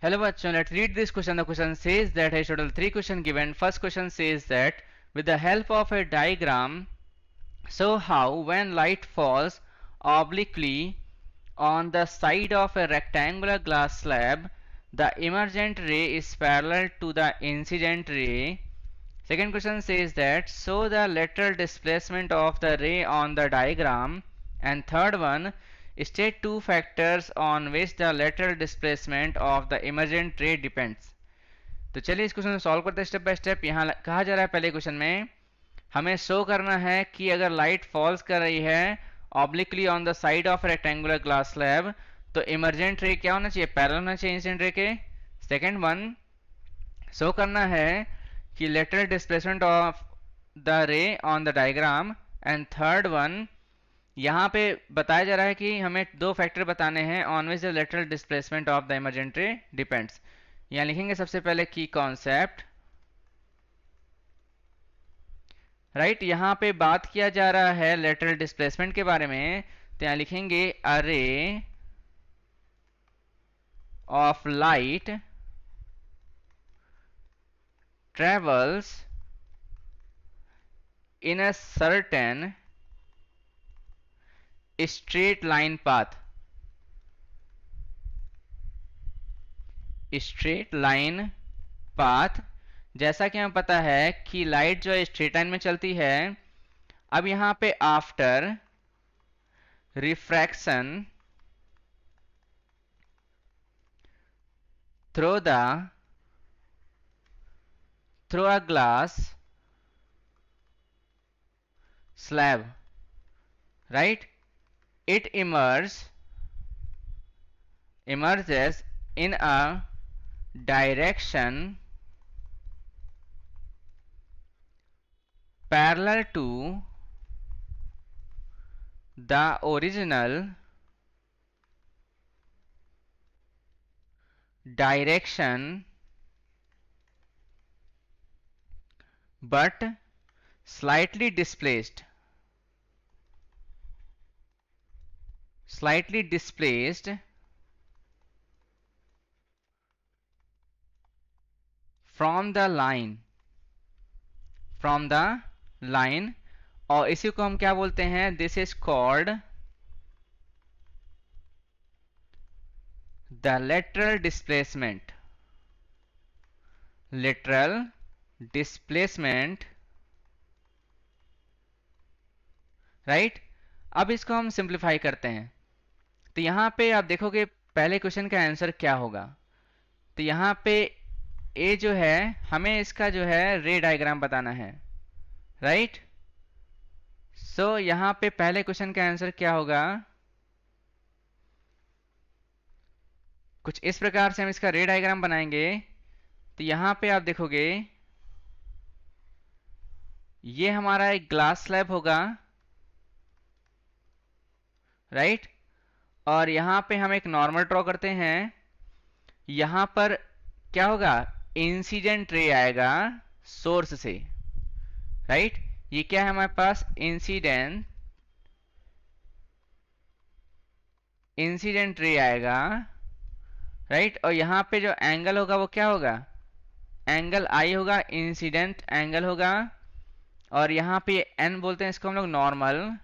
Hello bachon, let's read this question. The question says that has total 3 questions given. First question says that with the help of a diagram, show how when light falls obliquely on the side of a rectangular glass slab, the emergent ray is parallel to the incident ray. Second question says that show the lateral displacement of the ray on the diagram. And third one, state two factors on which the lateral displacement of the emergent ray depends. तो चलिए इस question को solve करते हैं step by step. यहाँ कहा जा रहा है पहले क्वेश्चन में हमें शो करना है कि अगर लाइट फॉल्स कर रही है obliquely on the side of rectangular glass slab तो इमरजेंट रे क्या होना चाहिए, पैरेलल होना चाहिए इंसिडेंट रे के। सेकेंड वन, शो करना है कि lateral displacement of the ray on the diagram। And third one, यहाँ पे बताया जा रहा है कि हमें दो फैक्टर बताने हैं on which the lateral displacement of the emergent ray depends। यहाँ लिखेंगे सबसे पहले की कॉन्सेप्ट, राइट। यहाँ पे बात किया जा रहा है lateral displacement के बारे में, तो यहाँ लिखेंगे a ray of light travels in a certain straight line path। Straight line path, जैसा कि हमें पता है कि लाइट जो है स्ट्रेट लाइन में चलती है। अब यहां पे after refraction through a glass slab, right, it emerges in a direction parallel to the original direction but slightly displaced from the line। और इसी को हम क्या बोलते हैं, this is called the lateral displacement, right. अब इसको हम सिंप्लीफाई करते हैं, तो यहां पे आप देखोगे पहले क्वेश्चन का आंसर क्या होगा। तो यहां पे ए जो है हमें इसका जो है रे डायग्राम बताना है, राइट। सो यहां पे पहले क्वेश्चन का आंसर क्या होगा, कुछ इस प्रकार से हम इसका रे डायग्राम बनाएंगे। तो यहां पे आप देखोगे ये हमारा एक ग्लास स्लैब होगा, राइट। और यहां पे हम एक नॉर्मल ड्रॉ करते हैं। यहां पर क्या होगा, इंसिडेंट रे आएगा सोर्स से, राइट। ये क्या है हमारे पास, इंसिडेंट रे आएगा, राइट। और यहां पे जो एंगल होगा वो क्या होगा, एंगल आई होगा, इंसिडेंट एंगल होगा। और यहां पे एन बोलते हैं इसको हम लोग नॉर्मल,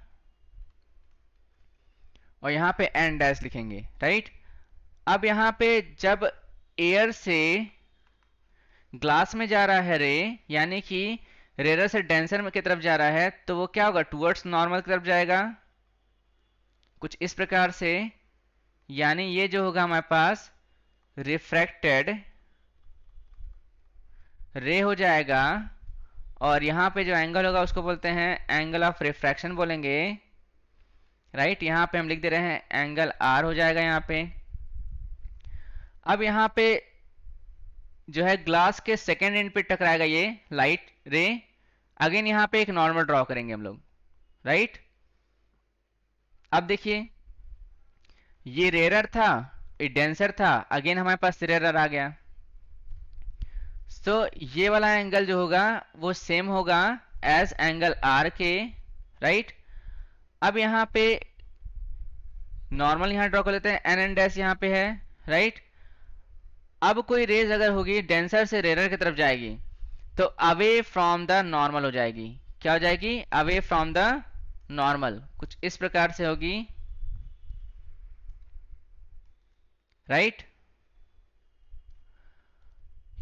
और यहां पे एन डैश लिखेंगे, राइट। अब यहां पे जब एयर से ग्लास में जा रहा है रे, यानी कि रेयर से डेंसर की तरफ जा रहा है, तो वो क्या होगा, टुवर्ड्स नॉर्मल की तरफ जाएगा, कुछ इस प्रकार से। यानी ये जो होगा हमारे पास रिफ्रैक्टेड रे हो जाएगा। और यहां पे जो एंगल होगा उसको बोलते हैं एंगल ऑफ रिफ्रैक्शन बोलेंगे, राइट। यहां पे हम लिख दे रहे हैं एंगल आर हो जाएगा यहां पे। अब यहां पे जो है ग्लास के सेकेंड एंड पे टकराएगा ये लाइट रे। अगेन यहां पे एक नॉर्मल ड्रॉ करेंगे हम लोग, राइट। अब देखिए ये रेयर था, ये डेंसर था, अगेन हमारे पास रेयर आ गया। तो ये वाला एंगल जो होगा वो सेम होगा एज एंगल आर के, राइट। अब यहां पे नॉर्मल यहां ड्रॉ कर लेते हैं, एन एन डैश यहां पे है, राइट। अब कोई रेज अगर होगी डेंसर से रेयर की तरफ जाएगी तो अवे फ्रॉम द नॉर्मल हो जाएगी। क्या हो जाएगी? अवे फ्रॉम द नॉर्मल, कुछ इस प्रकार से होगी, राइट।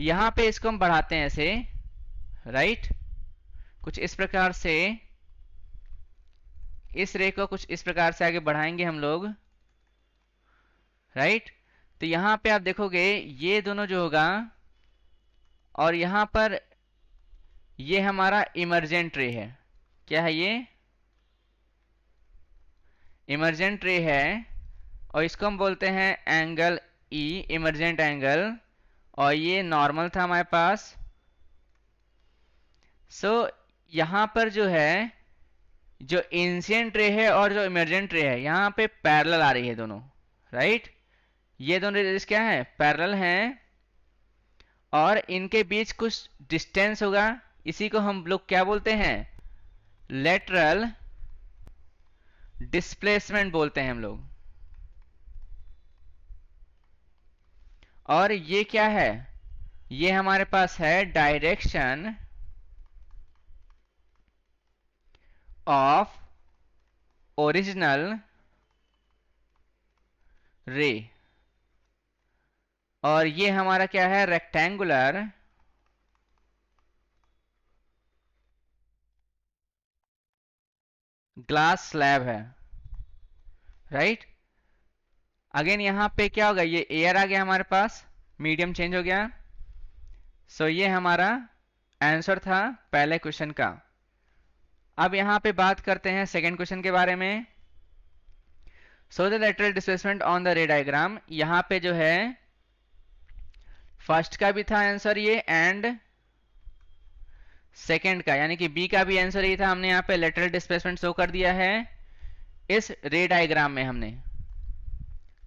यहां पे इसको हम बढ़ाते हैं ऐसे, राइट, कुछ इस प्रकार से, इस रे को कुछ इस प्रकार से आगे बढ़ाएंगे हम लोग, राइट। तो यहां पे आप देखोगे ये दोनों जो होगा, और यहां पर ये हमारा इमर्जेंट रे है। क्या है ये? इमर्जेंट रे है, और इसको हम बोलते हैं एंगल ई, इमर्जेंट एंगल, और ये नॉर्मल था हमारे पास। सो यहां पर जो है, जो इंसिडेंट रे है और जो इमर्जेंट रे है, यहां पे पैरेलल आ रही है दोनों, राइट। ये दोनों रेज क्या है? पैरेलल हैं, और इनके बीच कुछ डिस्टेंस होगा, इसी को हम लोग क्या बोलते हैं? लेटरल डिस्प्लेसमेंट बोलते हैं हम लोग। और ये क्या है? ये हमारे पास है डायरेक्शन ऑफ ओरिजिनल रे, और ये हमारा क्या है? रेक्टेंगुलर ग्लास स्लैब है, राइट। अगेन यहां पे क्या होगा? ये एयर आ गया हमारे पास, मीडियम चेंज हो गया। सो ये हमारा आंसर था पहले क्वेश्चन का। अब यहां पे बात करते हैं सेकंड क्वेश्चन के बारे में। So the lateral displacement on the रे डायग्राम, यहां पे जो है फर्स्ट का भी था आंसर ये, एंड सेकंड का, यानी कि बी का भी आंसर ये था। हमने यहां पे लेटरल डिस्प्लेसमेंट शो कर दिया है इस रे डायग्राम में हमने।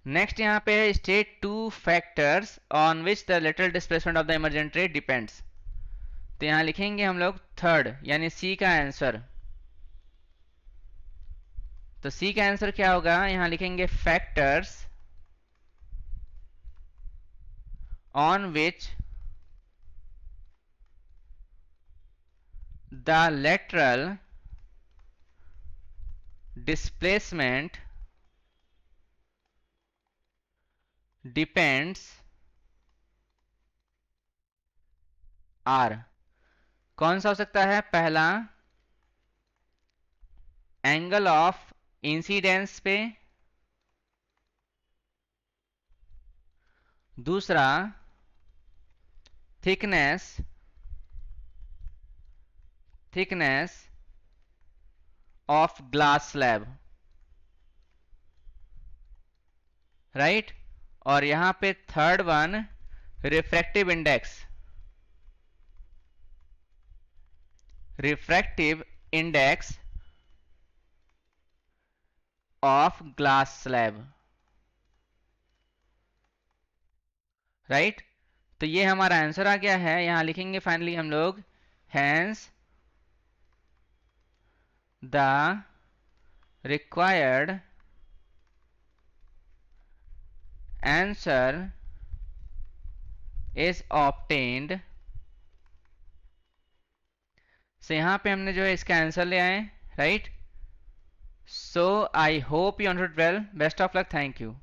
नेक्स्ट यहां पे है state two factors on which the lateral displacement of the emergent रे डिपेंड्स। तो यहां लिखेंगे हम लोग थर्ड, यानी सी का आंसर। तो सी का आंसर क्या होगा? यहां लिखेंगे factors on which the lateral displacement depends are. कौन सा हो सकता है? पहला एंगल ऑफ इंसिडेंस पे, दूसरा thickness thickness of glass slab, right. और यहां पे third one refractive index, refractive index of glass slab, right. तो ये हमारा आंसर आ गया है। यहां लिखेंगे फाइनली हम लोग, hence the required answer is obtained. So यहां पे हमने जो है इसका आंसर ले आए, right. So I hope you understood well. Best of luck, thank you.